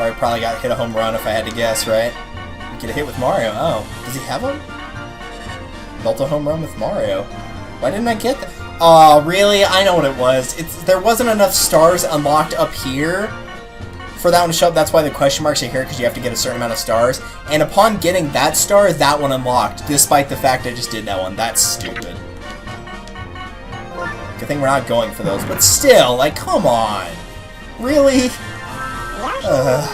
Mario probably got hit a home run if I had to guess, right? Get a hit with Mario. Oh, does he have one? Built a home run with Mario. Why didn't I get that? Oh, really? I know what it was. There wasn't enough stars unlocked up here for that one to show up. That's why the question marks are here, because you have to get a certain amount of stars. And upon getting that star, that one unlocked, despite the fact I just did that one. That's stupid. Good thing we're not going for those, but still, like, come on. Really? Whatever.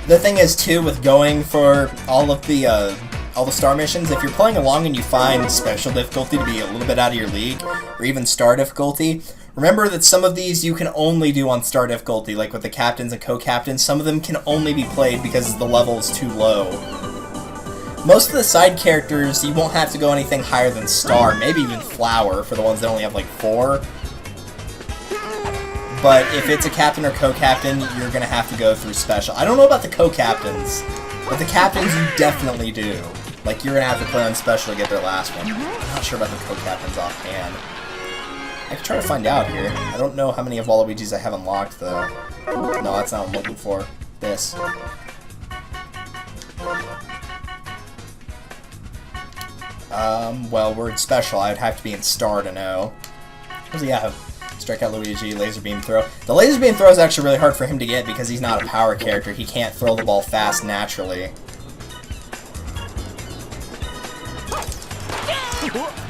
The thing is, too, with going for all the star missions, if you're playing along and you find special difficulty to be a little bit out of your league, or even star difficulty, remember that some of these you can only do on star difficulty, like with the captains and co-captains. Some of them can only be played because the level is too low. Most of the side characters, you won't have to go anything higher than star, maybe even flower for the ones that only have like 4. But if it's a captain or co-captain, you're going to have to go through special. I don't know about the co-captains, but the captains you definitely do. Like, you're going to have to play on special to get their last one. I'm not sure about the co-captains offhand. I could try to find out here. I don't know how many of Waluigi's I have unlocked, though. No, that's not what I'm looking for. This. Well, we're in special. I'd have to be in star to know. What does he have? Strike out Luigi, laser beam throw. The laser beam throw is actually really hard for him to get because he's not a power character. He can't throw the ball fast naturally.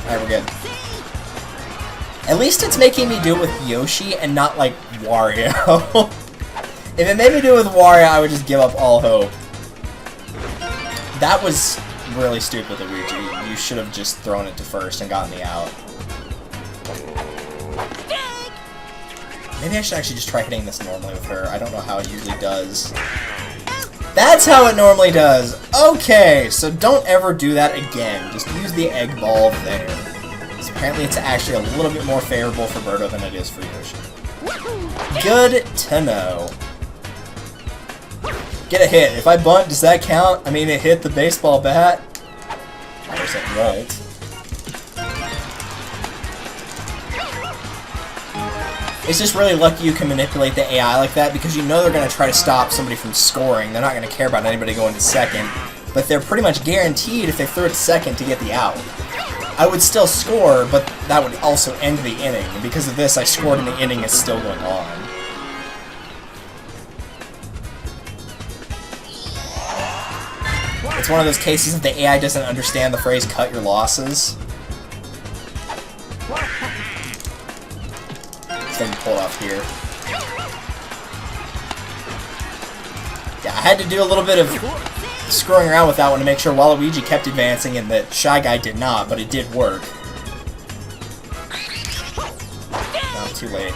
Alright, we're good. At least it's making me do it with Yoshi and not like Wario. If it made me do it with Wario, I would just give up all hope. That was really stupid, Luigi. You should have just thrown it to first and gotten the out. Maybe I should actually just try hitting this normally with her. I don't know how it usually does. That's how it normally does! Okay, so don't ever do that again. Just use the egg ball there. So apparently it's actually a little bit more favorable for Birdo than it is for Yoshi. Good to know. Get a hit. If I bunt, does that count? I mean, it hit the baseball bat. Of course it won't. It's just really lucky you can manipulate the AI like that, because you know they're going to try to stop somebody from scoring. They're not going to care about anybody going to second, but they're pretty much guaranteed if they throw it to second to get the out. I would still score, but that would also end the inning, and because of this, I scored and the inning is still going on. It's one of those cases that the AI doesn't understand the phrase "cut your losses." Thing to pull off here. Yeah, I had to do a little bit of screwing around with that one to make sure Waluigi kept advancing and that Shy Guy did not, but it did work. No, too late.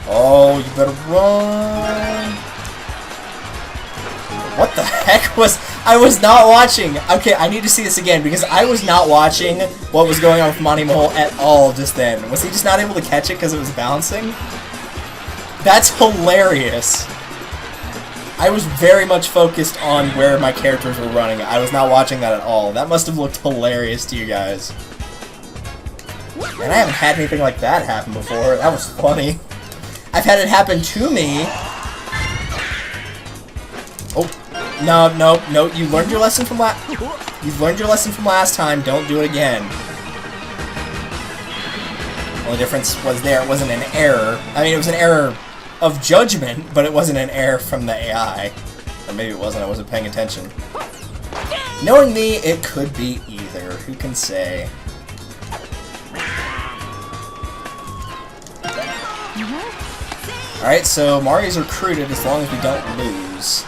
Oh, you better run! What the heck was... I was not watching! Okay, I need to see this again, because I was not watching what was going on with Monty Mole at all just then. Was he just not able to catch it because it was bouncing? That's hilarious! I was very much focused on where my characters were running. I was not watching that at all. That must have looked hilarious to you guys. And I haven't had anything like that happen before. That was funny. I've had it happen to me. Oh. No, no, no, you learned your lesson from last time, don't do it again. The only difference was there, it wasn't an error. I mean, it was an error of judgment, but it wasn't an error from the AI. Or maybe it wasn't, I wasn't paying attention. Knowing me, it could be either. Who can say? Alright, so Mario's recruited as long as we don't lose.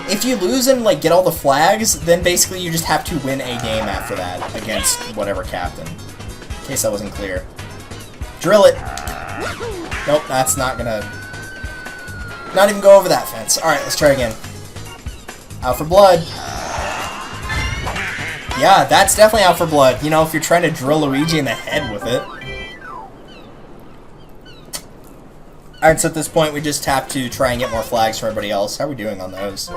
If you lose and, like, get all the flags, then basically you just have to win a game after that against whatever captain. In case that wasn't clear. Drill it! Nope, that's not gonna... not even go over that fence. Alright, let's try again. Out for blood. Yeah, that's definitely out for blood. You know, if you're trying to drill Luigi in the head with it. Alright, so at this point we just have to try and get more flags from everybody else. How are we doing on those?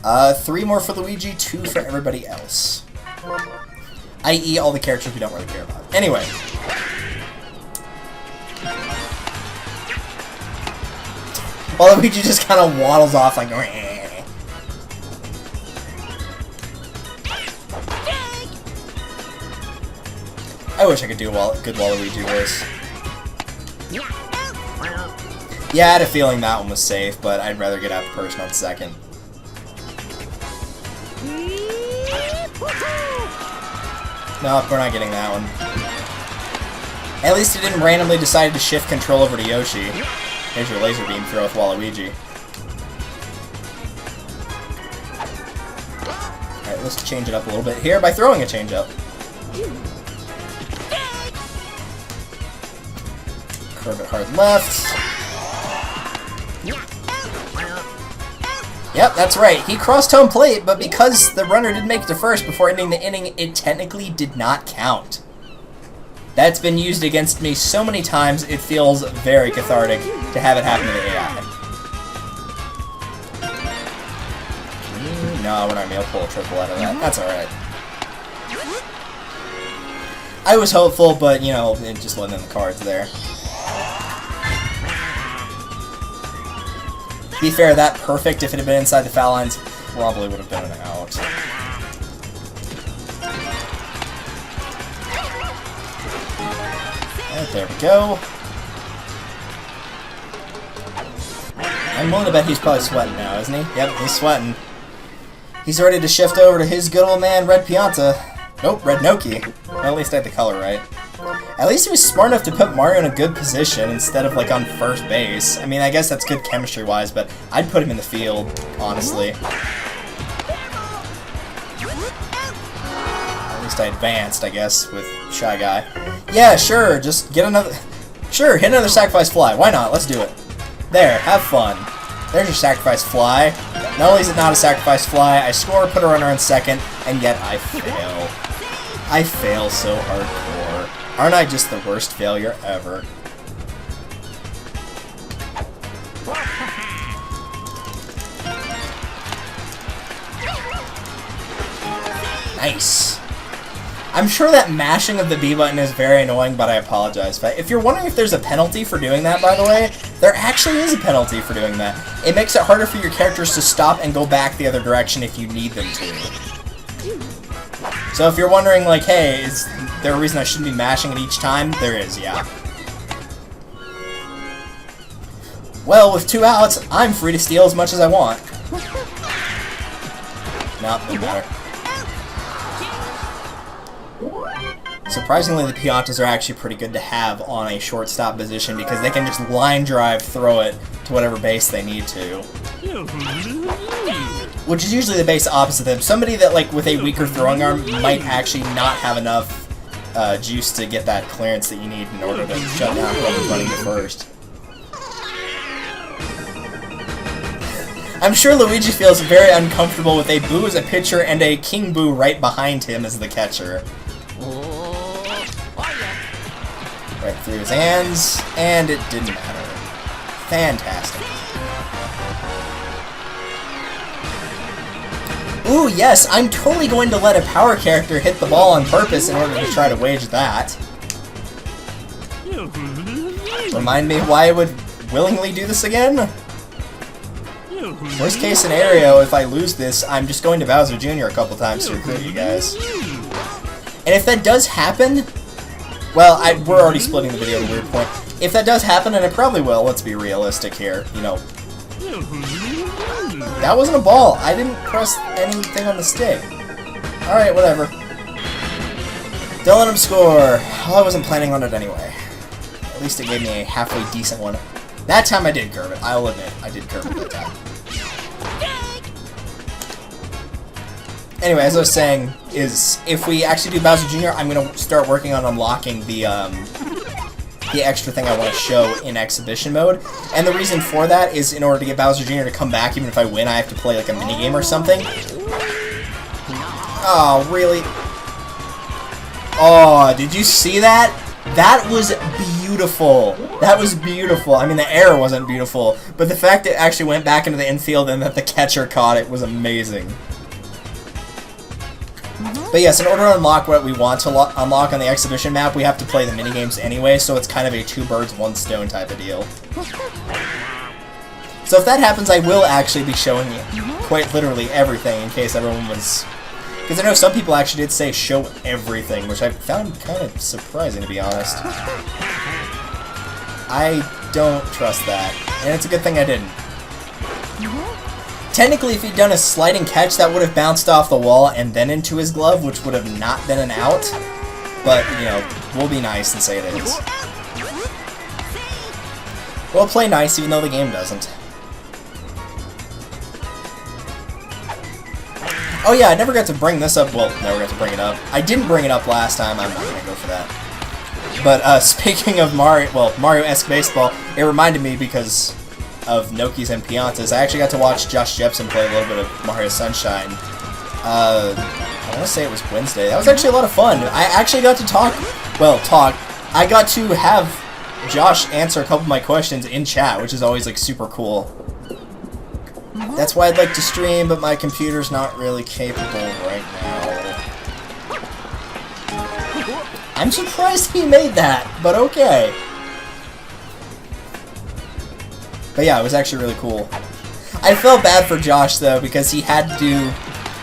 3 more for Luigi, 2 for everybody else. I.e. all the characters we don't really care about. Anyway. While Luigi just kind of waddles off like... I wish I could do a good Waluigi voice. Yeah, I had a feeling that one was safe, but I'd rather get out the person on second. Nope, we're not getting that one. At least it didn't randomly decide to shift control over to Yoshi. Here's your laser beam throw with Waluigi. Alright, let's change it up a little bit here by throwing a change up. Curve it hard left. Yep, that's right. He crossed home plate, but because the runner didn't make it to first before ending the inning, it technically did not count. That's been used against me so many times, it feels very cathartic to have it happen to the AI. No, we're not going to be able to pull a triple out of that. That's alright. I was hopeful, but, you know, it just wasn't in the cards there. To be fair, that perfect, if it had been inside the foul lines, probably would have been an out. And there we go. I'm willing to bet he's probably sweating now, isn't he? Yep, he's sweating. He's ready to shift over to his good old man, Red Pianta. Nope, Red Noki. Well, at least I had the color right. At least he was smart enough to put Mario in a good position instead of, like, on first base. I mean, I guess that's good chemistry-wise, but I'd put him in the field, honestly. At least I advanced, I guess, with Shy Guy. Yeah, sure, just get another... Sure, hit another sacrifice fly. Why not? Let's do it. There, have fun. There's your sacrifice fly. Not only is it not a sacrifice fly, I score, put a runner in second, and yet I fail. I fail so hardcore. Aren't I just the worst failure ever? Nice. I'm sure that mashing of the B button is very annoying, but I apologize. But if you're wondering if there's a penalty for doing that, by the way, there actually is a penalty for doing that. It makes it harder for your characters to stop and go back the other direction if you need them to. So if you're wondering, like, hey, is there a reason I shouldn't be mashing it each time? There is, yeah. Well, with 2 outs, I'm free to steal as much as I want. Nope, doesn't matter. Surprisingly, the Piantas are actually pretty good to have on a shortstop position because they can just line drive, throw it to whatever base they need to. Which is usually the base opposite of them. Somebody that, like, with a weaker throwing arm might actually not have enough juice to get that clearance that you need in order to shut down whoever's running to first. I'm sure Luigi feels very uncomfortable with a Boo as a pitcher and a King Boo right behind him as the catcher. Right through his hands, and it didn't matter. Fantastic. Ooh, yes, I'm totally going to let a power character hit the ball on purpose in order to try to wage that. Remind me why I would willingly do this again? Worst case scenario, if I lose this, I'm just going to Bowser Jr. a couple times to recruit you guys. And if that does happen, well, we're already splitting the video at a weird point. If that does happen, and it probably will, let's be realistic here, you know. That wasn't a ball. I didn't press anything on the stick. Alright, whatever. Don't let him score. Well, I wasn't planning on it anyway. At least it gave me a halfway decent one. That time I did curve it. I'll admit, I did curve it that time. Anyway, as I was saying, is if we actually do Bowser Jr., I'm going to start working on unlocking the extra thing I want to show in exhibition mode. And the reason for that is in order to get Bowser Jr. to come back, even if I win, I have to play like a minigame or something. Oh, really? Oh, did you see that? That was beautiful. beautiful. That was beautiful. I mean, the error wasn't beautiful, but the fact it actually went back into the infield and that the catcher caught it was amazing. But yes, in order to unlock what we want to unlock on the exhibition map, we have to play the minigames anyway, so it's kind of a two birds, one stone type of deal. So if that happens, I will actually be showing you quite literally everything in case everyone was... Because I know some people actually did say show everything, which I found kind of surprising, to be honest. I don't trust that, and it's a good thing I didn't. Technically, if he'd done a sliding catch, that would have bounced off the wall and then into his glove, which would have not been an out. But, you know, we'll be nice and say it is. We'll play nice even though the game doesn't. Oh yeah, I never got to bring this up. Well, never got to bring it up. I didn't bring it up last time. I'm not going to go for that. But speaking of Mario-esque baseball, it reminded me because of Nokis and Piantas. I actually got to watch Josh Jepson play a little bit of Mario Sunshine. I want to say it was Wednesday. That was actually a lot of fun. I actually got to I got to have Josh answer a couple of my questions in chat, which is always like super cool. That's why I'd like to stream, but my computer's not really capable right now. I'm surprised he made that, but okay. But yeah, it was actually really cool. I felt bad for Josh, though, because he had to do...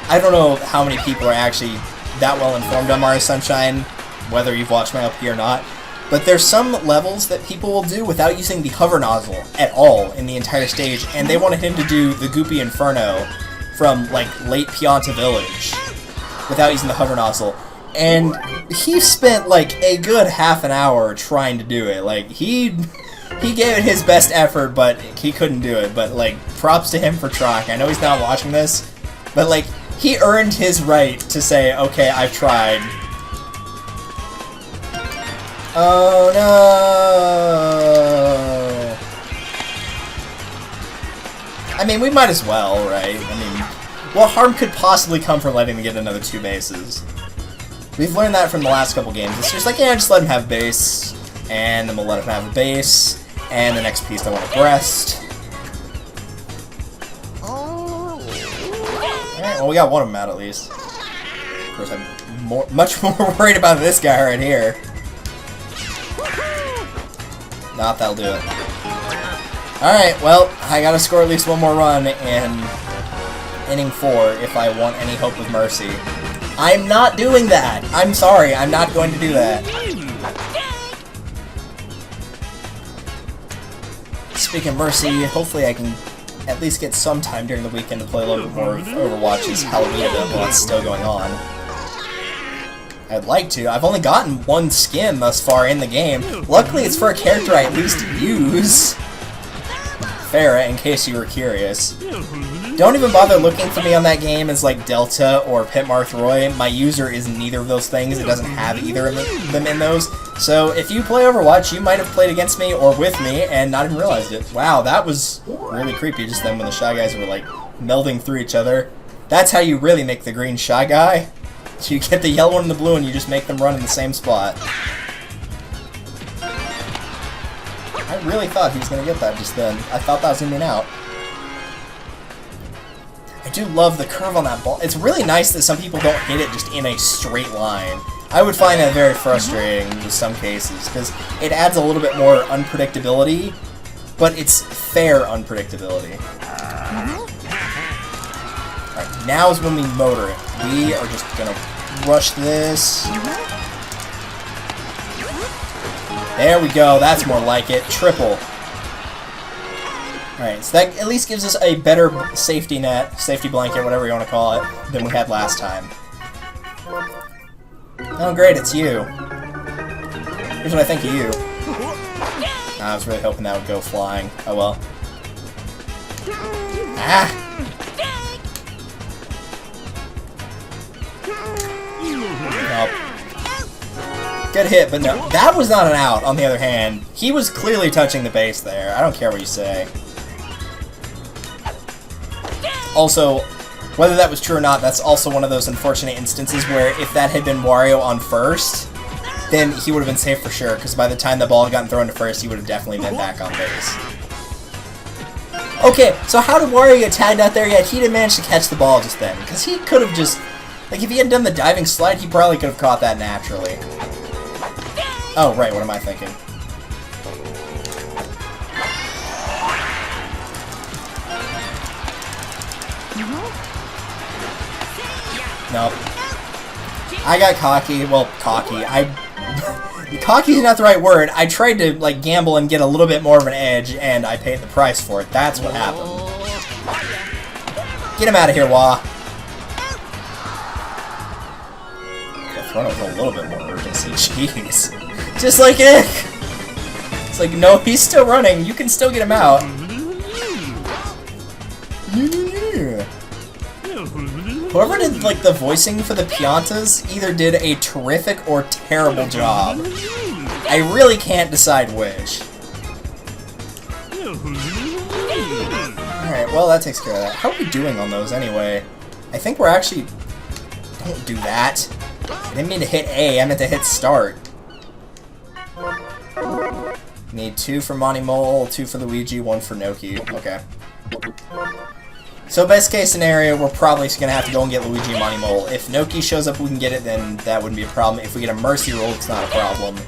I don't know how many people are actually that well informed on Mario Sunshine, whether you've watched my LPer or not, but there's some levels that people will do without using the hover nozzle at all in the entire stage, and they wanted him to do the Goopy Inferno from, like, Late Pianta Village without using the hover nozzle. And he spent, like, a good half an hour trying to do it. Like, he gave it his best effort, but he couldn't do it. But, like, props to him for trying. I know he's not watching this, but, like, he earned his right to say, okay, I've tried. Oh, no! I mean, we might as well, right? I mean, what harm could possibly come from letting him get another 2 bases? We've learned that from the last couple games. It's just like, yeah, just let him have base, and then we'll let him have a base, and the next piece I want a breast. Alright, well, we got one of them out at least. Of course, I'm much more worried about this guy right here. Not that'll do it. Alright, well, I gotta score at least one more run in inning 4 if I want any hope of mercy. I'm not doing that! I'm sorry, I'm not going to do that. Speaking of mercy, hopefully I can at least get some time during the weekend to play a little bit more of Overwatch's Halloween event while it's still going on. I'd like to. I've only gotten 1 skin thus far in the game. Luckily, it's for a character I at least use. Farrah, in case you were curious. Don't even bother looking for me on that game as like Delta or Pitmarth Roy. My user is neither of those things. It doesn't have either of them in those. So if you play Overwatch, you might have played against me or with me and not even realized it. Wow, that was really creepy just then when the Shy Guys were like melding through each other. That's how you really make the green Shy Guy. You get the yellow one and the blue and you just make them run in the same spot. I really thought he was going to get that just then. I thought that was going to be an out. I do love the curve on that ball. It's really nice that some people don't hit it just in a straight line. I would find that very frustrating in some cases, because it adds a little bit more unpredictability, but it's fair unpredictability. Alright, now is when we motor it. We are just going to rush this. There we go, that's more like it. Triple. Alright, so that at least gives us a better safety net, safety blanket, whatever you want to call it, than we had last time. Oh great, it's you. Here's what I think of you. I was really hoping that would go flying. Oh well. Ah! Nope. Good hit, but no. That was not an out, on the other hand. He was clearly touching the base there. I don't care what you say. Also, whether that was true or not, that's also one of those unfortunate instances where if that had been Wario on first, then he would have been safe for sure, because by the time the ball had gotten thrown to first, he would have definitely been back on base. Okay, so how did Wario get tagged out there yet? He didn't manage to catch the ball just then, because he could have just... Like, if he hadn't done the diving slide, he probably could have caught that naturally. Oh, right, what am I thinking? Nope. I got cocky. Well, cocky. Cocky is not the right word. I tried to, like, gamble and get a little bit more of an edge, and I paid the price for it. That's what happened. Get him out of here, Wah. Could have thrown it with a little bit more urgency. Jeez. Just like Ick. It's like, no, he's still running. You can still get him out. Whoever did, like, the voicing for the Piantas either did a terrific or terrible job. I really can't decide which. Alright, well, that takes care of that. How are we doing on those, anyway? I think we're actually... Don't do that. I didn't mean to hit A, I meant to hit start. Need 2 for Monty Mole, 2 for Luigi, 1 for Noki. Okay. So best case scenario, we're probably just going to have to go and get Luigi and Monty Mole. If Noki shows up, we can get it, then that wouldn't be a problem. If we get a Mercy roll, it's not a problem.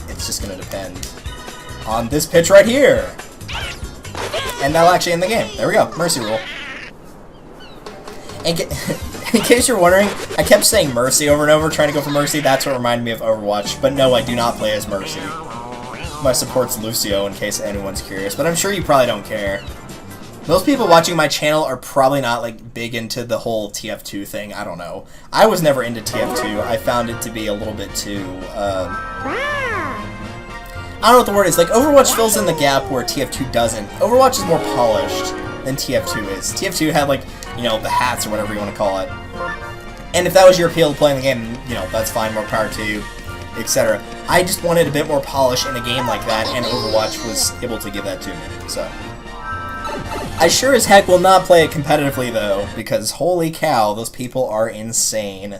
It's just going to depend on this pitch right here. And that'll actually end the game. There we go. Mercy roll. In case you're wondering, I kept saying Mercy over and over, trying to go for Mercy. That's what reminded me of Overwatch. But no, I do not play as Mercy. My support's Lucio, in case anyone's curious. But I'm sure you probably don't care. Most people watching my channel are probably not, like, big into the whole TF2 thing. I don't know. I was never into TF2. I found it to be a little bit too, I don't know what the word is. Like, Overwatch fills in the gap where TF2 doesn't. Overwatch is more polished than TF2 is. TF2 had, like, you know, the hats or whatever you want to call it. And if that was your appeal to playing the game, you know, that's fine, more power to you, etc. I just wanted a bit more polish in a game like that, and Overwatch was able to give that to me, so... I sure as heck will not play it competitively, though, because holy cow, those people are insane.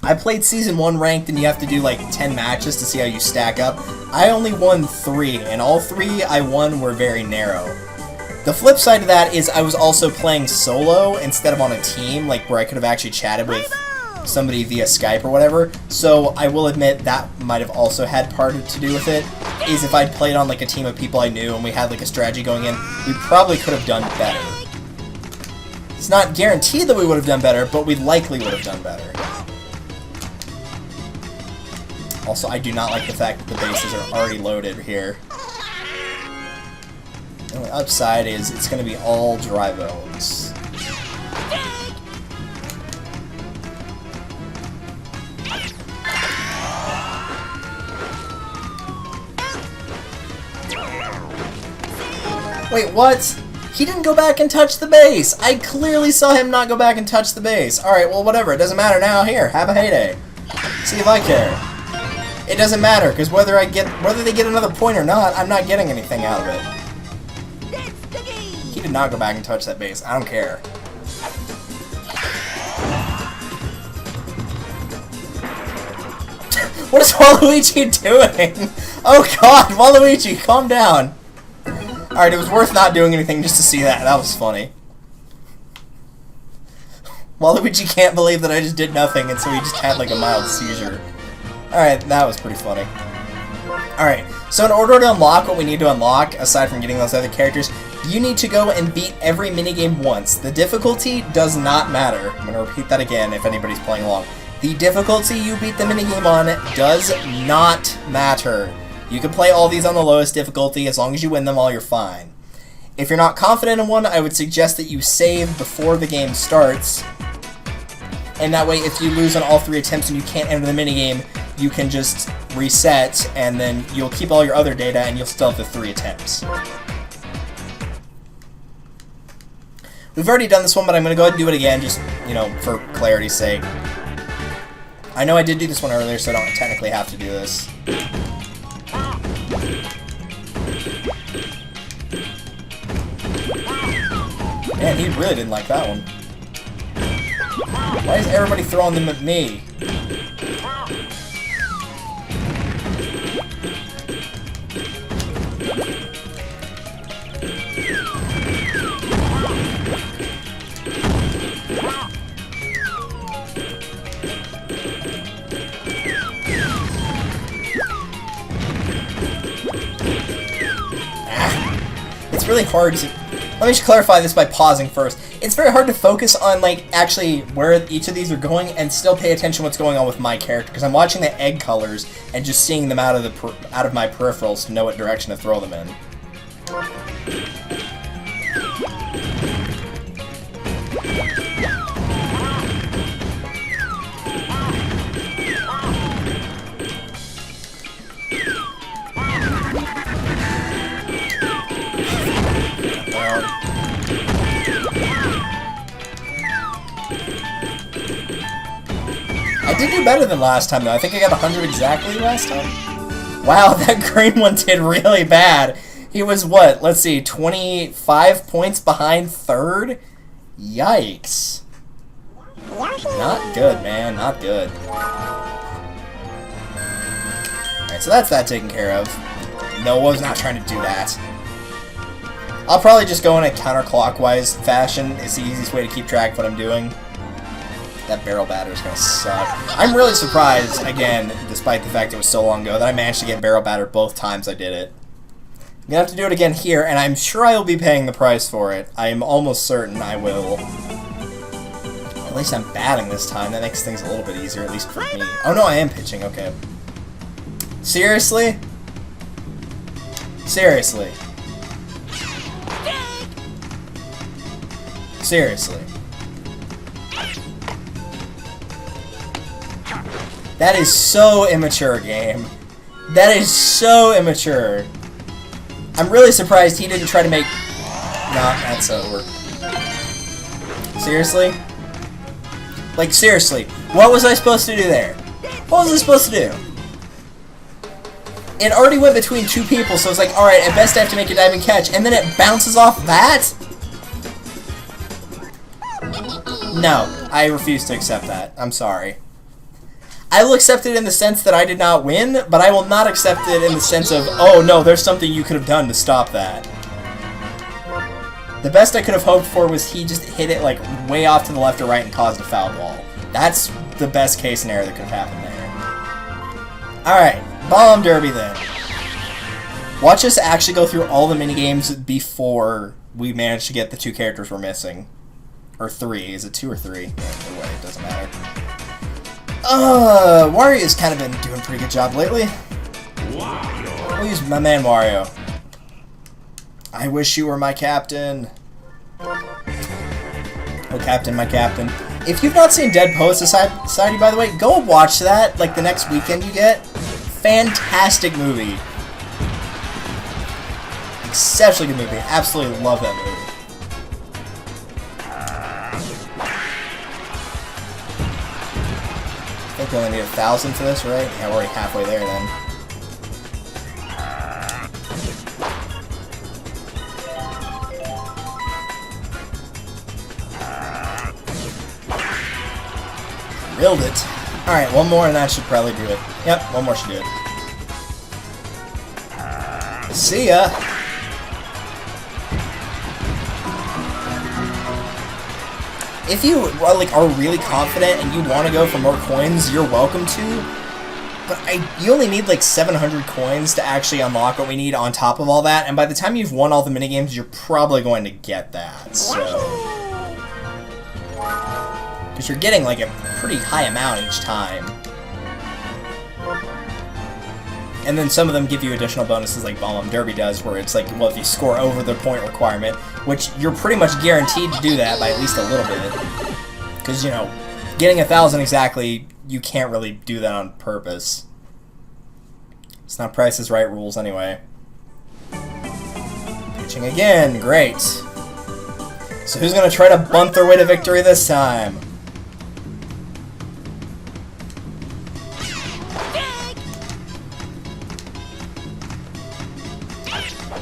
I played Season 1 ranked, and you have to do, like, 10 matches to see how you stack up. I only won 3, and all 3 I won were very narrow. The flip side of that is I was also playing solo instead of on a team, like, where I could have actually chatted with somebody via Skype or whatever, so I will admit that might have also had part to do with it, is if I'd played on, like, a team of people I knew and we had, like, a strategy going in, we probably could have done better. It's not guaranteed that we would have done better, but we likely would have done better. Also, I do not like the fact that the bases are already loaded here. The only upside is it's going to be all dry bones. Wait, what? He didn't go back and touch the base! I clearly saw him not go back and touch the base. Alright, well, whatever. It doesn't matter now. Here, have a heyday. See if I care. It doesn't matter, because whether they get another point or not, I'm not getting anything out of it. He did not go back and touch that base. I don't care. What is Waluigi doing? Oh god, Waluigi, calm down. Alright, it was worth not doing anything just to see that. That was funny. Waluigi can't believe that I just did nothing, and so he just had like a mild seizure. Alright, that was pretty funny. Alright, so in order to unlock what we need to unlock, aside from getting those other characters, you need to go and beat every minigame once. The difficulty does not matter. I'm going to repeat that again if anybody's playing along. The difficulty you beat the minigame on does not matter. You can play all these on the lowest difficulty. As long as you win them all, you're fine. If you're not confident in one, I would suggest that you save before the game starts. And that way, if you lose on all 3 attempts and you can't enter the minigame, you can just reset, and then you'll keep all your other data, and you'll still have the 3 attempts. We've already done this one, but I'm going to go ahead and do it again, just, you know, for clarity's sake. I know I did do this one earlier, so I don't technically have to do this. Man, he really didn't like that one. Why is everybody throwing them at me? really hard to... Let me just clarify this by pausing first. It's very hard to focus on, like, actually where each of these are going and still pay attention to what's going on with my character, because I'm watching the egg colors and just seeing them out of my peripherals to know what direction to throw them in. I did do better than last time, though. I think I got 100 exactly last time. Wow, that green one did really bad. He was, what? Let's see, 25 points behind third? Yikes. Not good, man. Not good. Alright, so that's that taken care of. No, I was not trying to do that. I'll probably just go in a counterclockwise fashion. It's the easiest way to keep track of what I'm doing. That barrel batter is going to suck. I'm really surprised, again, despite the fact it was so long ago, that I managed to get barrel batter both times I did it. I'm going to have to do it again here, and I'm sure I will be paying the price for it. I am almost certain I will. At least I'm batting this time. That makes things a little bit easier, at least for me. Oh no, I am pitching. Okay. Seriously? Seriously? Seriously? That is so immature, game. That is so immature. I'm really surprised he didn't try to make... No, that's over. Seriously? Like, seriously. What was I supposed to do there? What was I supposed to do? It already went between two people, so it's like, alright, at best I have to make a diving catch, and then it bounces off that? No, I refuse to accept that. I'm sorry. I will accept it in the sense that I did not win, but I will not accept it in the sense of, oh no, there's something you could have done to stop that. The best I could have hoped for was he just hit it like way off to the left or right and caused a foul ball. That's the best case scenario that could have happened there. Alright, Bomb Derby then. Watch us actually go through all the minigames before we manage to get the two characters we're missing. Or three. Is it 2 or 3? Either way, it doesn't matter. Wario's kind of been doing a pretty good job lately. We'll use my man Wario. I wish you were my captain. Oh, captain, my captain. If you've not seen Dead Poets Society, by the way, go watch that, like, the next weekend you get. Fantastic movie. Exceptionally good movie. Absolutely love that movie. I think we only need 1,000 for this, right? Yeah, we're already halfway there then. Drilled it. Alright, one more and that should probably do it. Yep, one more should do it. See ya! If you are really confident and you want to go for more coins, you're welcome to. But you only need like 700 coins to actually unlock what we need on top of all that, and by the time you've won all the minigames, you're probably going to get that. So, because you're getting like a pretty high amount each time. And then some of them give you additional bonuses like Bomb Derby does, where it's like, well, if you score over the point requirement, which you're pretty much guaranteed to do that by at least a little bit. Because, you know, getting 1,000 exactly, you can't really do that on purpose. It's not Price is Right rules anyway. Pitching again, great. So who's going to try to bunt their way to victory this time?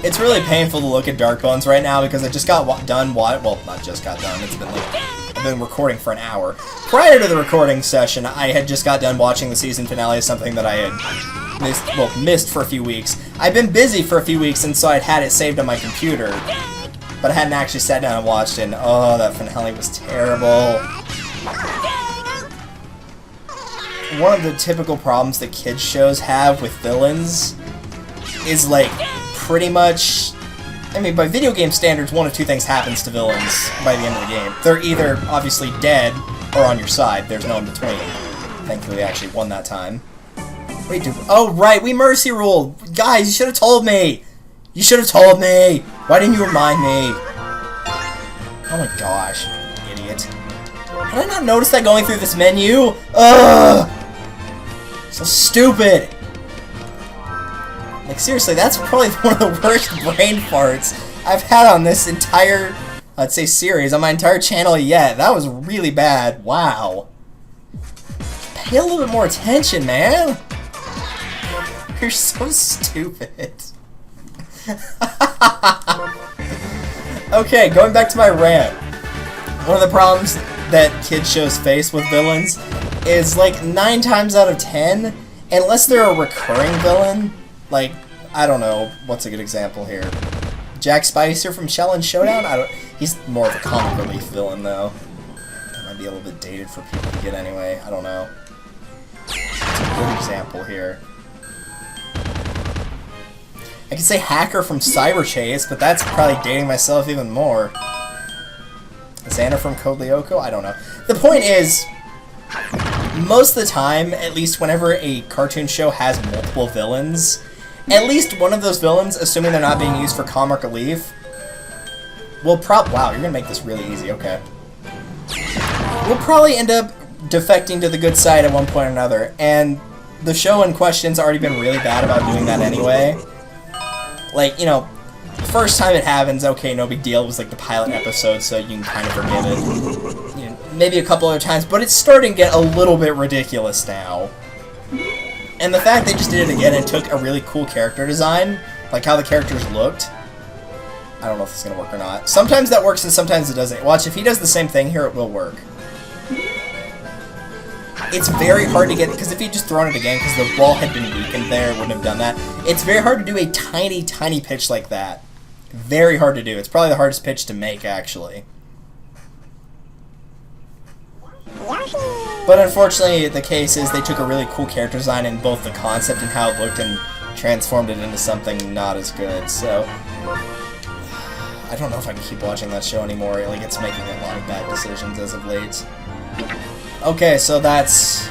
It's really painful to look at Dark Bones right now because I just got done, well, not just got done, it's been like, I've been recording for an hour. Prior to the recording session, I had just got done watching the season finale of something that I had missed for a few weeks. I've been busy for a few weeks, and so I'd had it saved on my computer, but I hadn't actually sat down and watched it, and oh, that finale was terrible. One of the typical problems that kids shows have with villains is, like, pretty much I mean, by video game standards, one of two things happens to villains by the end of the game. They're either, obviously, dead or on your side. There's no in between. Thankfully, we actually won that time. Wait, dude. Oh, right, we mercy ruled! Guys, you should have told me! You should have told me! Why didn't you remind me? Oh my gosh, idiot. How did I not notice that going through this menu? Ugh! So stupid! Like, seriously, that's probably one of the worst brain farts I've had on this entire, let's say, series, on my entire channel yet. That was really bad. Wow. Pay a little bit more attention, man. You're so stupid. Okay, going back to my rant. One of the problems that kids shows face with villains is, like, 9 times out of 10, unless they're a recurring villain, like, I don't know, what's a good example here? Jack Spicer from Shell and Showdown? He's more of a comic relief villain, though. That might be a little bit dated for people to get anyway, I don't know. It's a good example here. I could say Hacker from Cyber Chase, but that's probably dating myself even more. Xander from Code Lyoko? I don't know. The point is, most of the time, at least whenever a cartoon show has multiple villains, at least one of those villains, assuming they're not being used for comic relief, will wow, you're gonna make this really easy, okay. Will probably end up defecting to the good side at one point or another, and the show in question's already been really bad about doing that anyway. Like, you know, first time it happens, okay, no big deal. It was like the pilot episode, so you can kind of forgive it. You know, maybe a couple other times, but it's starting to get a little bit ridiculous now. And the fact they just did it again and took a really cool character design, like how the characters looked, I don't know if it's going to work or not. Sometimes that works and sometimes it doesn't. Watch, if he does the same thing here, it will work. It's very hard to get, because if he just thrown it again, because the ball had been weakened there, it wouldn't have done that. It's very hard to do a tiny, tiny pitch like that. Very hard to do. It's probably the hardest pitch to make, actually. But unfortunately, the case is they took a really cool character design in both the concept and how it looked and transformed it into something not as good, so I don't know if I can keep watching that show anymore. Like, it's making a lot of bad decisions as of late. Okay, so that's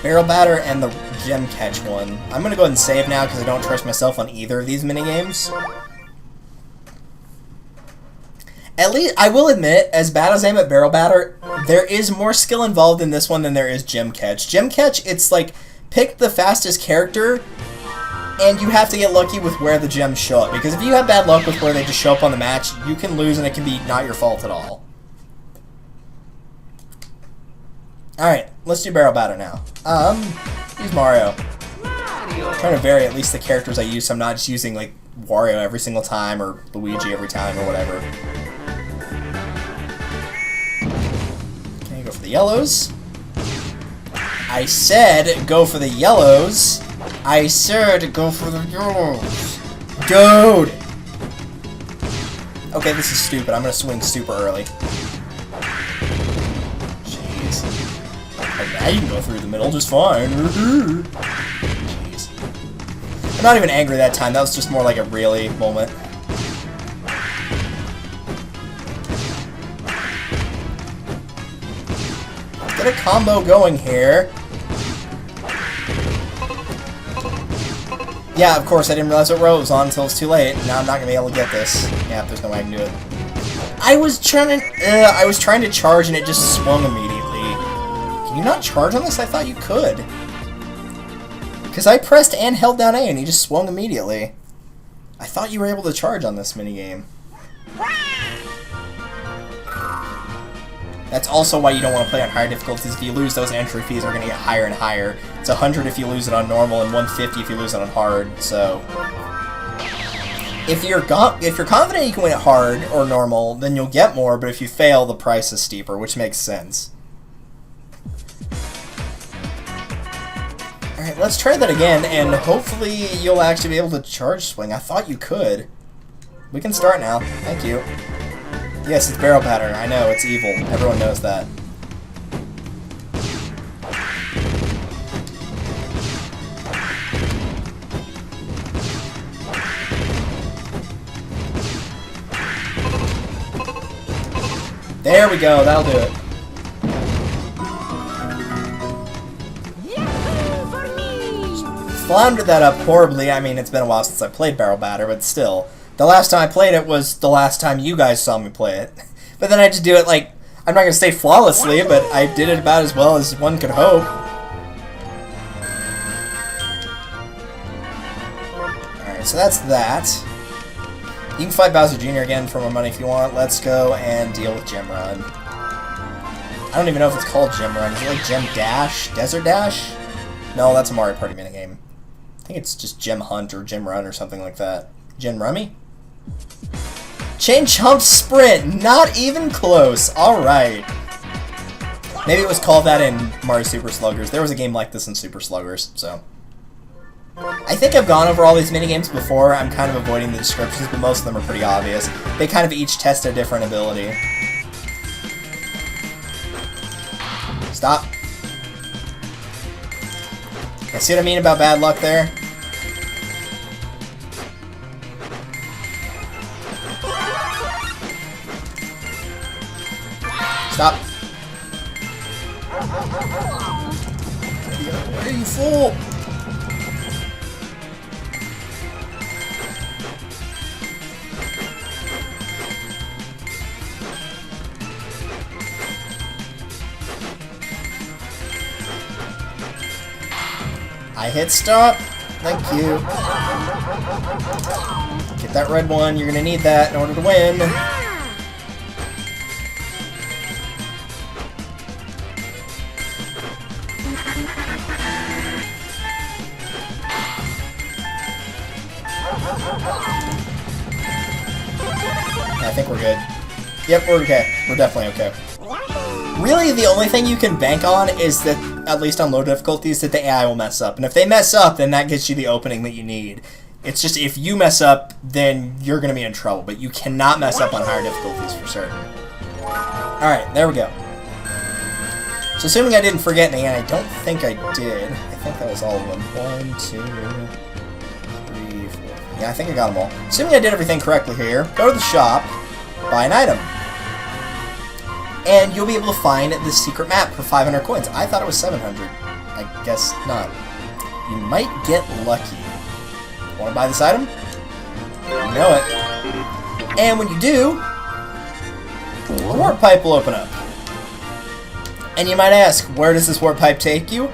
Barrel Batter and the Gem Catch one. I'm gonna go ahead and save now because I don't trust myself on either of these minigames. At least, I will admit, as bad as I am at Barrel Batter, there is more skill involved in this one than there is Gem Catch. Gem Catch, it's like, pick the fastest character, and you have to get lucky with where the gems show up. Because if you have bad luck with where they just show up on the match, you can lose and it can be not your fault at all. Alright, let's do Barrel Batter now. Use Mario. I'm trying to vary at least the characters I use so I'm not just using, like, Wario every single time, or Luigi every time, or whatever. Okay, go for the yellows. I said go for the yellows. I said go for the yellows. Dude! Okay, this is stupid. I'm gonna swing super early. Jeez. Oh, now you can go through the middle just fine. Jeez. I'm not even angry that time. That was just more like a really moment. Let's get a combo going here. Yeah, of course, I didn't realize what row it was on until it was too late. Now I'm not gonna be able to get this. Yeah, there's no way I can do it. I was trying to charge and it just swung immediately. Can you not charge on this? I thought you could. Because I pressed and held down A and he just swung immediately. I thought you were able to charge on this minigame. That's also why you don't want to play on higher difficulties. If you lose, those entry fees are going to get higher and higher. It's 100 if you lose it on normal and 150 if you lose it on hard, so if you're confident you can win it hard or normal, then you'll get more, but if you fail, the price is steeper, which makes sense. Alright, let's try that again, and hopefully you'll actually be able to charge swing. I thought you could. We can start now. Thank you. Yes, it's Barrel Batter. I know, it's evil. Everyone knows that. There we go, that'll do it. Floundered that up horribly. I mean, it's been a while since I played Barrel Batter, but still. The last time I played it was the last time you guys saw me play it. But then I just do it like, I'm not going to say flawlessly, but I did it about as well as one could hope. Alright, so that's that. You can fight Bowser Jr. again for more money if you want. Let's go and deal with Gem Run. I don't even know if it's called Gem Run. Is it like Gem Dash? Desert Dash? No, that's a Mario Party minigame. I think it's just Gem Hunt or Gem Run or something like that. Gem Rummy? Chain Chomp Sprint! Not even close! Alright. Maybe it was called that in Mario Super Sluggers. There was a game like this in Super Sluggers, so. I think I've gone over all these minigames before. I'm kind of avoiding the descriptions, but most of them are pretty obvious. They kind of each test a different ability. Stop. You see what I mean about bad luck there? Stop. Where are you, fool? I hit stop. Thank you. Get that red one. You're gonna need that in order to win. I think we're good. Yep, we're okay. We're definitely okay. Really, the only thing you can bank on is that, at least on low difficulties, that the AI will mess up. And if they mess up, then that gets you the opening that you need. It's just, if you mess up, then you're going to be in trouble. But you cannot mess up on higher difficulties for certain. Alright, there we go. So assuming I didn't forget any, and I don't think I did. I think that was all of them. 1, 2, 3, 4. Yeah, I think I got them all. Assuming I did everything correctly here, go to the shop, buy an item. And you'll be able to find this secret map for 500 coins. I thought it was 700. I guess not. You might get lucky. Want to buy this item? You know it. And when you do, the warp pipe will open up. And you might ask, where does this warp pipe take you?